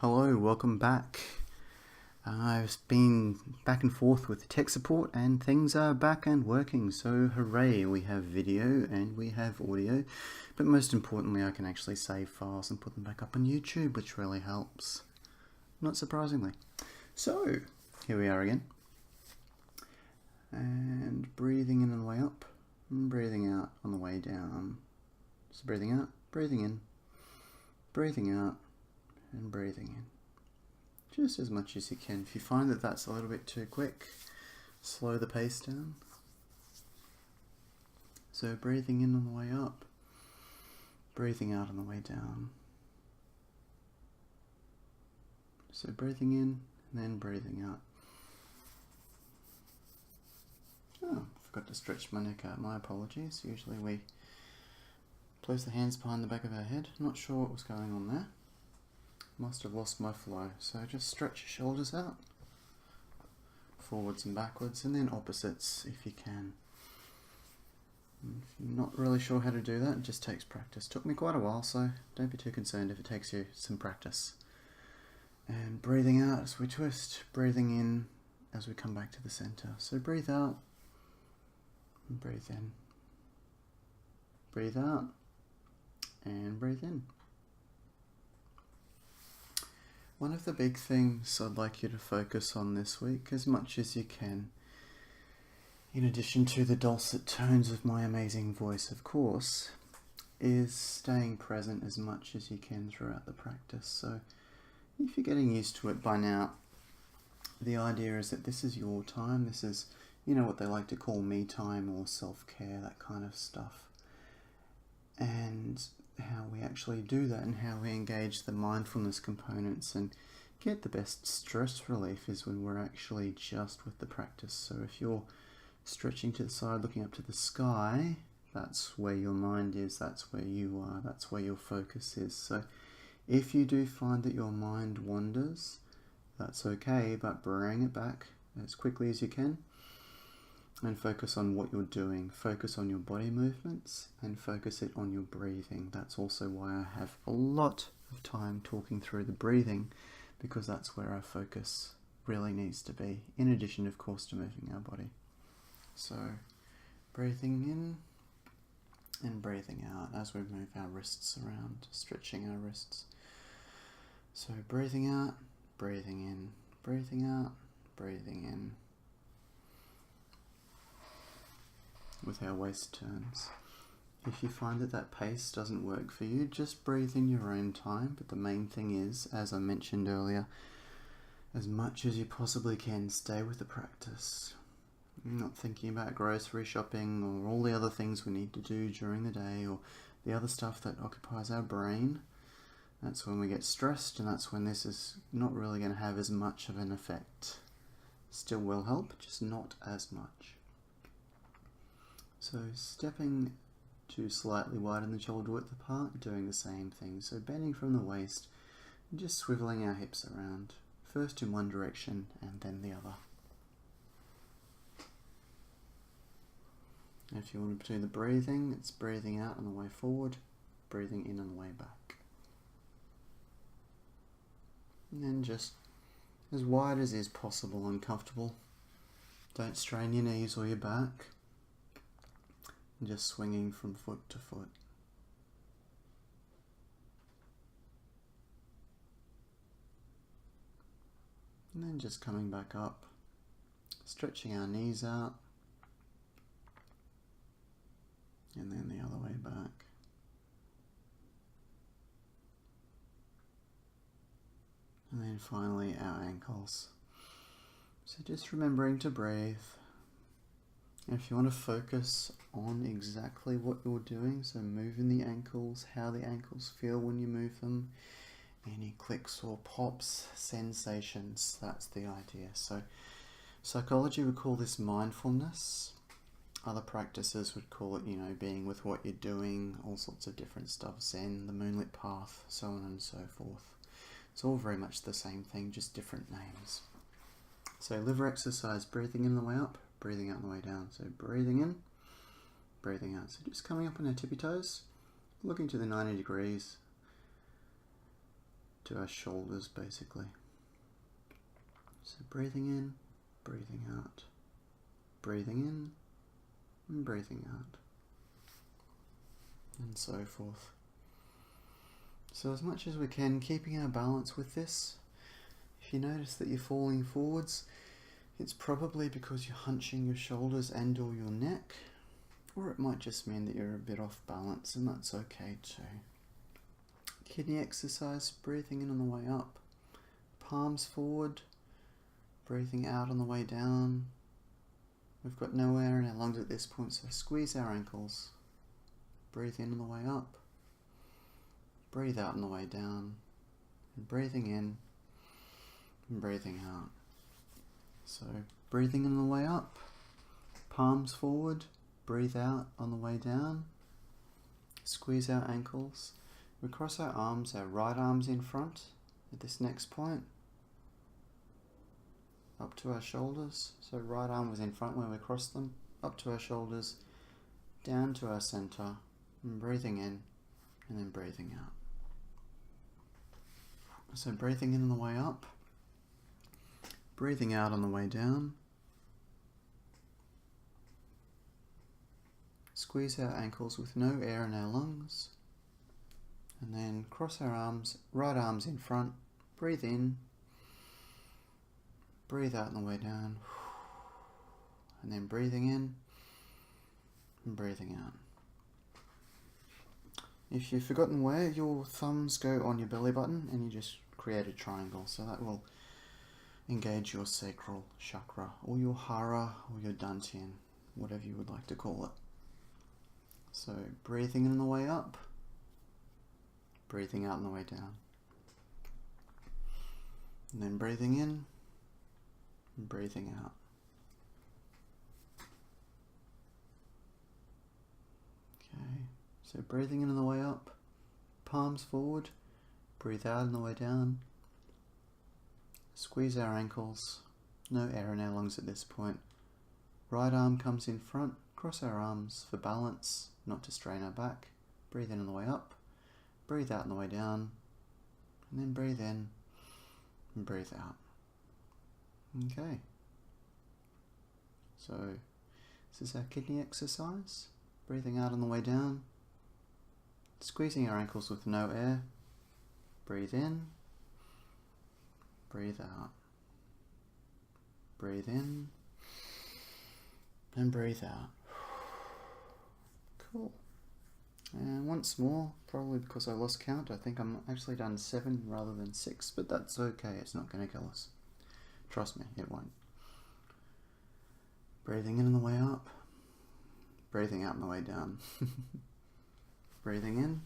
Hello, welcome back. I've been back and forth with tech support and things are back and working, so hooray, we have video and we have audio, but most importantly I can actually save files and put them back up on YouTube, which really helps, not surprisingly. So, here we are again, and breathing in on the way up, and breathing out on the way down. So breathing out, breathing in, breathing out, and breathing in. Just as much as you can. If you find that that's a little bit too quick, slow the pace down. So breathing in on the way up, breathing out on the way down. So breathing in and then breathing out. Oh, forgot to stretch my neck out. My apologies. Usually we place the hands behind the back of our head. Not sure what was going on there. Must have lost my flow, so just stretch your shoulders out, forwards and backwards, and then opposites if you can. And if you're not really sure how to do that, it just takes practice. Took me quite a while, so don't be too concerned if it takes you some practice. And breathing out as we twist, breathing in as we come back to the center. So breathe out, and breathe in. Breathe out, and breathe in. One of the big things I'd like you to focus on this week, as much as you can, in addition to the dulcet tones of my amazing voice, of course, is staying present as much as you can throughout the practice. So if you're getting used to it by now, the idea is that this is your time. This is, you know, what they like to call me time or self-care, that kind of stuff. And how we actually do that and how we engage the mindfulness components and get the best stress relief is when we're actually just with the practice. So if you're stretching to the side, looking up to the sky, that's where your mind is, that's where you are, that's where your focus is. So if you do find that your mind wanders, that's okay, but bring it back as quickly as you can. And focus on what you're doing. Focus on your body movements and focus it on your breathing. That's also why I have a lot of time talking through the breathing, because that's where our focus really needs to be, in addition, of course, to moving our body. So, breathing in and breathing out as we move our wrists around, stretching our wrists. So, breathing out, breathing in, breathing out, breathing in. With our waist turns. If you find that that pace doesn't work for you, just breathe in your own time, but the main thing is, as I mentioned earlier, as much as you possibly can, stay with the practice. You're not thinking about grocery shopping or all the other things we need to do during the day or the other stuff that occupies our brain. That's when we get stressed, and that's when this is not really going to have as much of an effect. Still will help, just not as much. So stepping to slightly widen the shoulder width apart, doing the same thing. So bending from the waist and just swiveling our hips around, first in one direction and then the other. If you want to do the breathing, it's breathing out on the way forward, breathing in on the way back. And then just as wide as is possible and comfortable. Don't strain your knees or your back. Just swinging from foot to foot. And then just coming back up, stretching our knees out, and then the other way back. And then finally our ankles. So just remembering to breathe. If you want to focus on exactly what you're doing, so moving the ankles, how the ankles feel when you move them, any clicks or pops, sensations, that's the idea. So psychology would call this mindfulness. Other practices would call it, being with what you're doing, all sorts of different stuff, Zen, the moonlit path, so on and so forth. It's all very much the same thing, just different names. So liver exercise, breathing in the way up, breathing out on the way down. So breathing in, breathing out. So just coming up on our tippy toes, looking to the 90 degrees, to our shoulders basically. So breathing in, breathing out, breathing in and breathing out, and so forth. So as much as we can, keeping our balance with this. If you notice that you're falling forwards, it's probably because you're hunching your shoulders and or your neck, or it might just mean that you're a bit off balance, and that's okay too. Kidney exercise, breathing in on the way up, palms forward, breathing out on the way down. We've got no air in our lungs at this point, so squeeze our ankles. Breathe in on the way up, breathe out on the way down, and breathing in and breathing out. So breathing in on the way up, palms forward, breathe out on the way down, squeeze our ankles. We cross our arms, our right arm's in front at this next point, up to our shoulders. So right arm was in front where we crossed them, up to our shoulders, down to our center, and breathing in and then breathing out. So breathing in on the way up, breathing out on the way down. Squeeze our ankles with no air in our lungs. And then cross our arms, right arm's in front. Breathe in. Breathe out on the way down. And then breathing in and breathing out. If you've forgotten where, your thumbs go on your belly button and you just create a triangle. So that will engage your sacral chakra, or your hara, or your dantian, whatever you would like to call it. So breathing in on the way up, breathing out on the way down. And then breathing in and breathing out. Okay, so breathing in on the way up, palms forward, breathe out on the way down. Squeeze our ankles, no air in our lungs at this point. Right arm comes in front, cross our arms for balance, not to strain our back. Breathe in on the way up, breathe out on the way down, and then breathe in and breathe out. Okay. So this is our kidney exercise. Breathing out on the way down, squeezing our ankles with no air. Breathe in, breathe out. Breathe in and breathe out. Cool. And once more, probably because I lost count, I think I'm actually done 7 rather than 6, but that's okay, it's not going to kill us. Trust me, it won't. Breathing in on the way up, breathing out on the way down. Breathing in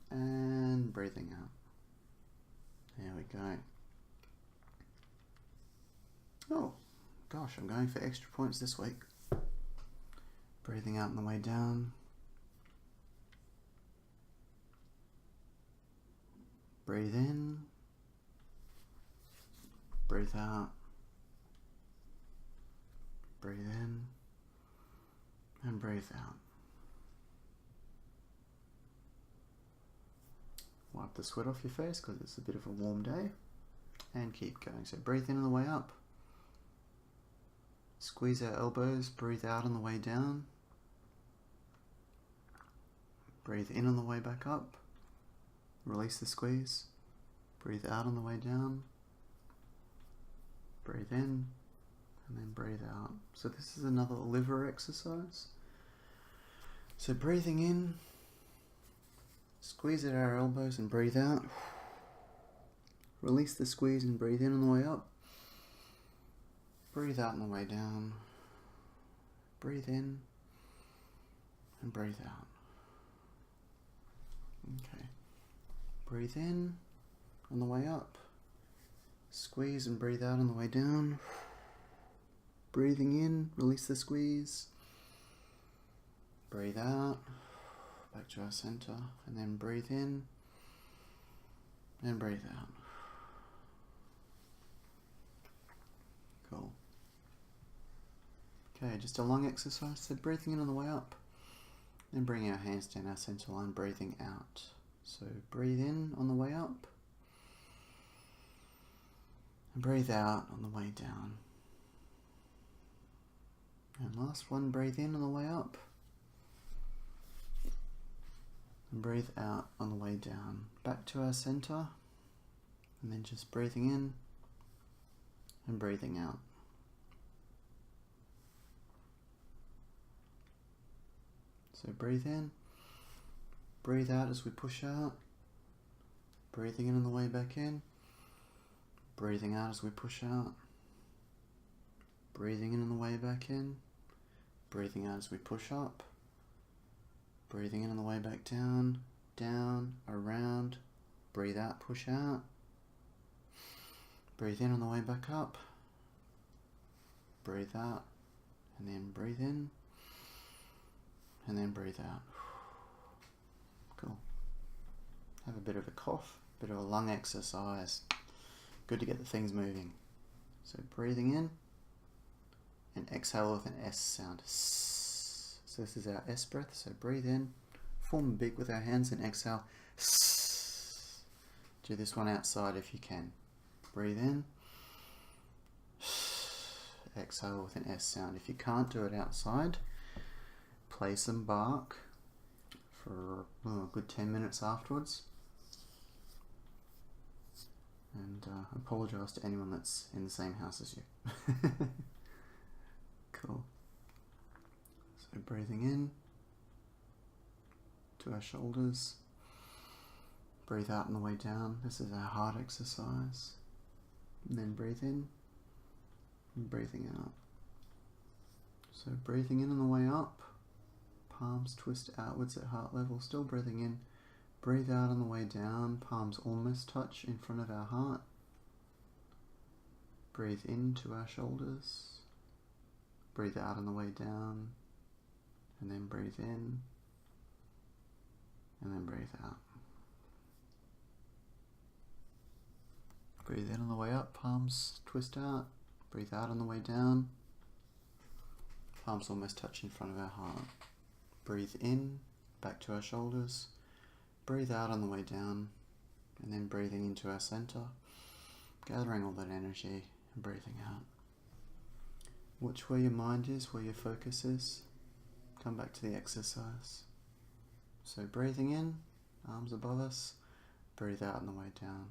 and breathing out. There we go. Oh, gosh, I'm going for extra points this week. Breathing out on the way down. Breathe in. Breathe out. Breathe in. And breathe out. Wipe the sweat off your face because it's a bit of a warm day. And keep going. So breathe in on the way up. Squeeze our elbows. Breathe out on the way down. Breathe in on the way back up. Release the squeeze. Breathe out on the way down. Breathe in. And then breathe out. So this is another liver exercise. So breathing in. Squeeze at our elbows and breathe out. Release the squeeze and breathe in on the way up. Breathe out on the way down. Breathe in and breathe out. Okay. Breathe in on the way up. Squeeze and breathe out on the way down. Breathing in, release the squeeze. Breathe out. Back to our center, and then breathe in and breathe out. Cool. Okay, just a lung exercise. So breathing in on the way up, then bring our hands down our center line, breathing out. So breathe in on the way up, And breathe out on the way down. And last one, breathe in on the way up. And breathe out on the way down. Back to our center. And then just breathing in and breathing out. So breathe in, breathe out as we push out, breathing in on the way back in, breathing out as we push out, breathing in on the way back in, breathing out as we push up, breathing in on the way back down, down, around, breathe out, push out, breathe in on the way back up, breathe out, and then breathe in, and then breathe out. Cool. Have a bit of a cough, a bit of a lung exercise. Good to get the things moving. So breathing in and exhale with an S sound. So this is our S breath. So breathe in, form a beat with our hands, and exhale. Do this one outside if you can. Breathe in, exhale with an S sound. If you can't do it outside, play some bark for a good 10 minutes afterwards. And apologise to anyone that's in the same house as you. Cool. So breathing in to our shoulders. Breathe out on the way down. This is our heart exercise. And then breathe in and breathing out. So breathing in on the way up. Palms twist outwards at heart level, still breathing in. Breathe out on the way down, palms almost touch in front of our heart. Breathe into our shoulders. Breathe out on the way down, and then breathe in, and then breathe out. Breathe in on the way up, palms twist out. Breathe out on the way down, palms almost touch in front of our heart. Breathe in, back to our shoulders. Breathe out on the way down, and then breathing into our center, gathering all that energy and breathing out. Watch where your mind is, where your focus is. Come back to the exercise. So breathing in, arms above us. Breathe out on the way down.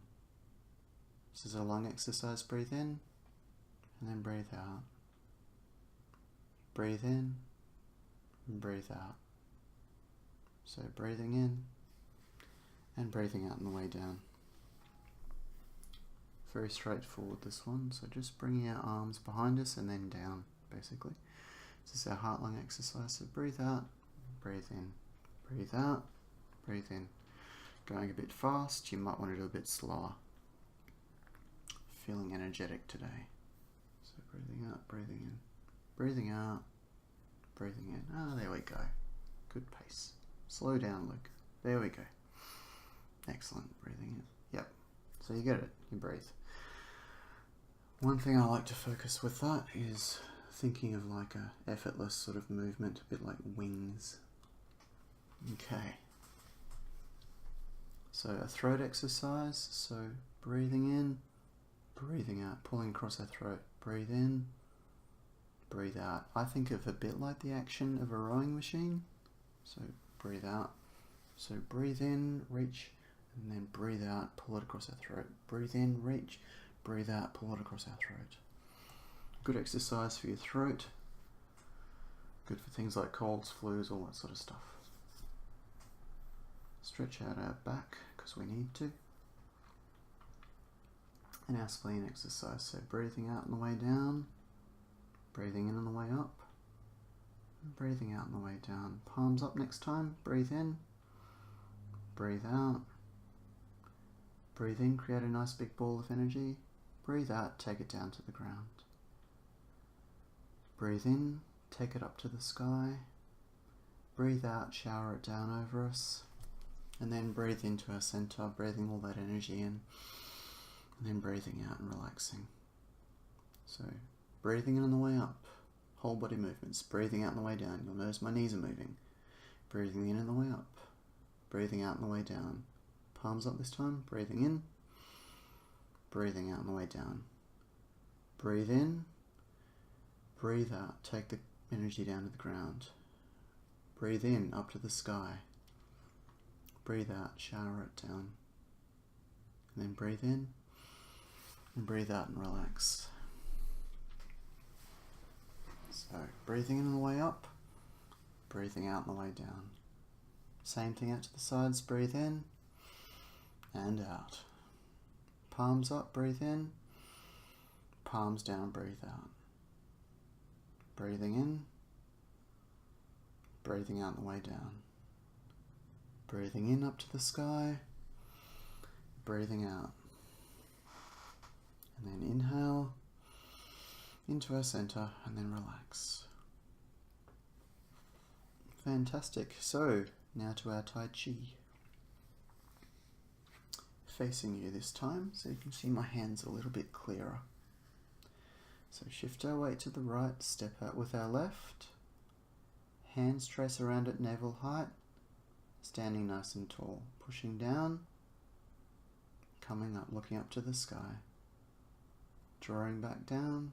This is a lung exercise. Breathe in, and then breathe out. Breathe in, and breathe out. So breathing in and breathing out on the way down. Very straightforward, this one. So just bringing our arms behind us and then down, basically. This is our heart lung exercise. So breathe out, breathe in, breathe out, breathe in. Going a bit fast, you might want to do a bit slower. Feeling energetic today. So breathing out, breathing in, breathing out, breathing in. Ah, there we go. Good pace. Slow down, Luke. There we go. Excellent. Breathing in. Yep. So you get it. You breathe. One thing I like to focus with that is thinking of like a effortless sort of movement, a bit like wings. Okay. So a throat exercise. So breathing in, breathing out, pulling across our throat. Breathe in, breathe out. I think of a bit like the action of a rowing machine. So breathe out. So breathe in, reach, and then breathe out, pull it across our throat. Breathe in, reach, breathe out, pull it across our throat. Good exercise for your throat. Good for things like colds, flus, all that sort of stuff. Stretch out our back because we need to. And our spleen exercise. So breathing out on the way down, breathing in on the way up, and breathing out on the way down. Palms up next time. Breathe in, breathe out. Breathe in, create a nice big ball of energy. Breathe out, take it down to the ground. Breathe in, take it up to the sky. Breathe out, shower it down over us. And then breathe into our center, breathing all that energy in. And then breathing out and relaxing. So, breathing in on the way up. Whole body movements. Breathing out on the way down. You'll notice my knees are moving. Breathing in on the way up. Breathing out on the way down. Palms up this time. Breathing in. Breathing out on the way down. Breathe in, breathe out, take the energy down to the ground. Breathe in, up to the sky. Breathe out, shower it down. And then breathe in, and breathe out and relax. So, breathing in on the way up, breathing out on the way down. Same thing out to the sides, breathe in, and out. Palms up, breathe in. Palms down, breathe out. Breathing in, breathing out on the way down. Breathing in up to the sky, breathing out. And then inhale into our center and then relax. Fantastic. So, now to our Tai Chi. Facing you this time, so you can see my hands a little bit clearer. So shift our weight to the right, step out with our left. Hands trace around at navel height, standing nice and tall. Pushing down, coming up, looking up to the sky. Drawing back down,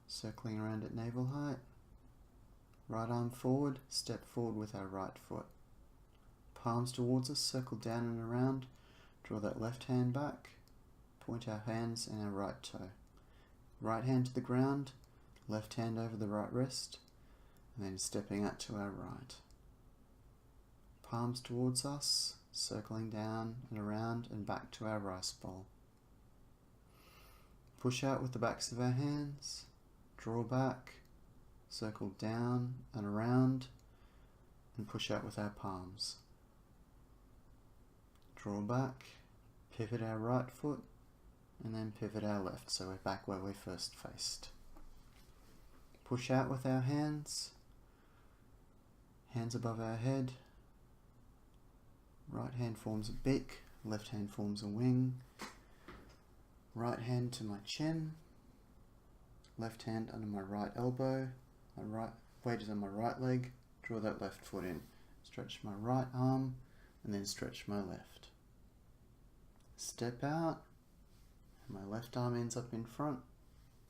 circling around at navel height. Right arm forward, step forward with our right foot. Palms towards us, circle down and around, draw that left hand back, point our hands and our right toe. Right hand to the ground, left hand over the right wrist, and then stepping out to our right. Palms towards us, circling down and around and back to our rice bowl. Push out with the backs of our hands, draw back, circle down and around, and push out with our palms. Draw back, pivot our right foot, and then pivot our left, so we're back where we first faced. Push out with our hands, hands above our head. Right hand forms a beak, left hand forms a wing. Right hand to my chin, left hand under my right elbow, my right weight is on my right leg, draw that left foot in. Stretch my right arm, and then stretch my left. Step out, and my left arm ends up in front.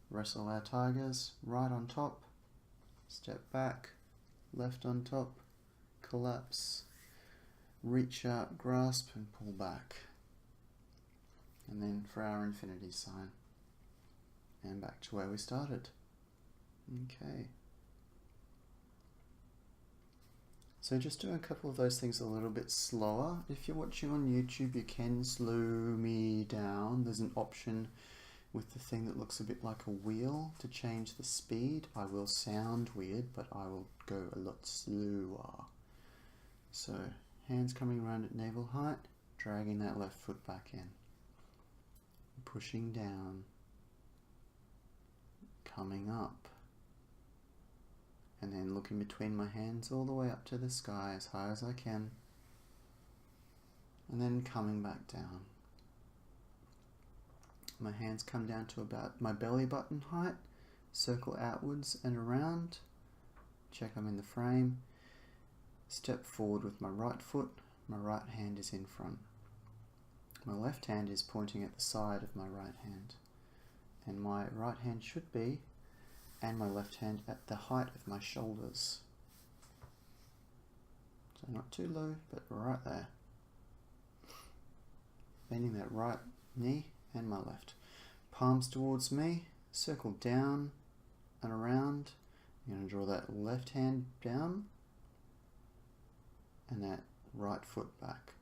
Wrestle our tigers, right on top. Step back, left on top. Collapse, reach out, grasp, and pull back. And then for our infinity sign. And back to where we started. Okay. So just doing a couple of those things a little bit slower. If you're watching on YouTube, you can slow me down. There's an option with the thing that looks a bit like a wheel to change the speed. I will sound weird, but I will go a lot slower. So hands coming around at navel height, dragging that left foot back in. Pushing down, coming up. And then looking between my hands all the way up to the sky as high as I can. And then coming back down. My hands come down to about my belly button height. Circle outwards and around. Check I'm in the frame. Step forward with my right foot. My right hand is in front. My left hand is pointing at the side of my right hand. And my right hand should be, and my left hand at the height of my shoulders. So not too low, but right there. Bending that right knee and my left. Palms towards me, circle down and around. I'm going to draw that left hand down and that right foot back.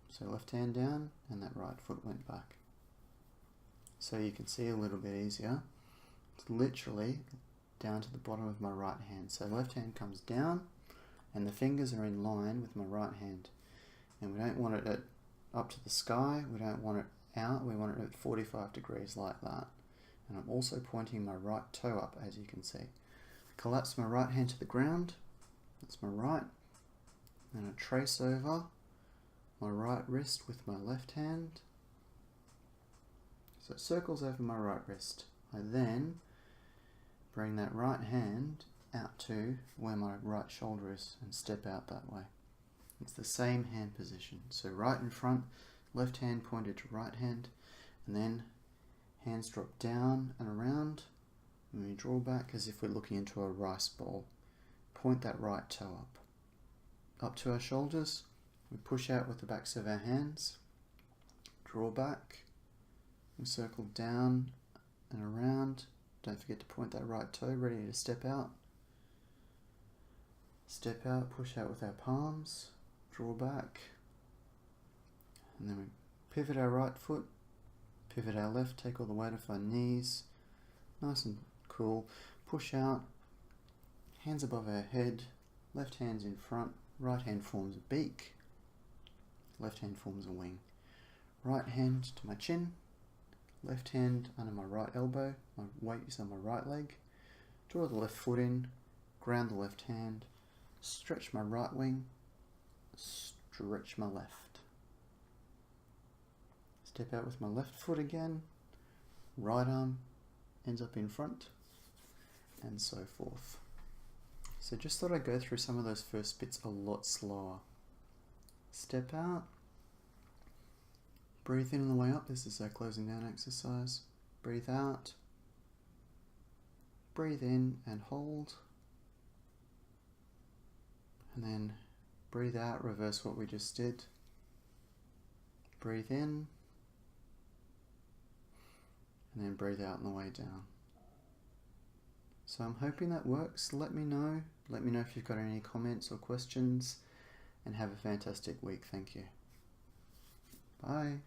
So left hand down and that right foot went back. So you can see a little bit easier. It's literally down to the bottom of my right hand. So left hand comes down and the fingers are in line with my right hand. And we don't want it up to the sky, we don't want it out, we want it at 45 degrees like that. And I'm also pointing my right toe up, as you can see. Collapse my right hand to the ground, that's my right. And I trace over my right wrist with my left hand. So it circles over my right wrist. I then bring that right hand out to where my right shoulder is and step out that way. It's the same hand position. So right in front, left hand pointed to right hand, And then hands drop down and around, and we draw back as if we're looking into a rice bowl. Point that right toe up to our shoulders. We push out with the backs of our hands, draw back, we circle down and around. Don't forget to point that right toe, ready to step out. Step out, push out with our palms, draw back, and then we pivot our right foot, pivot our left, take all the weight off our knees, nice and cool. Push out, hands above our head, left hand's in front, right hand forms a beak, left hand forms a wing. Right hand to my chin, left hand under my right elbow, my weight is on my right leg. Draw the left foot in, ground the left hand, stretch my right wing, stretch my left. Step out with my left foot again, right arm ends up in front, and so forth. So just thought I'd go through some of those first bits a lot slower. Step out, breathe in on the way up, this is our closing down exercise. Breathe out, breathe in and hold, and then breathe out, reverse what we just did. Breathe in, and then breathe out on the way down. So I'm hoping that works. Let me know if you've got any comments or questions, and have a fantastic week. Thank you. Bye.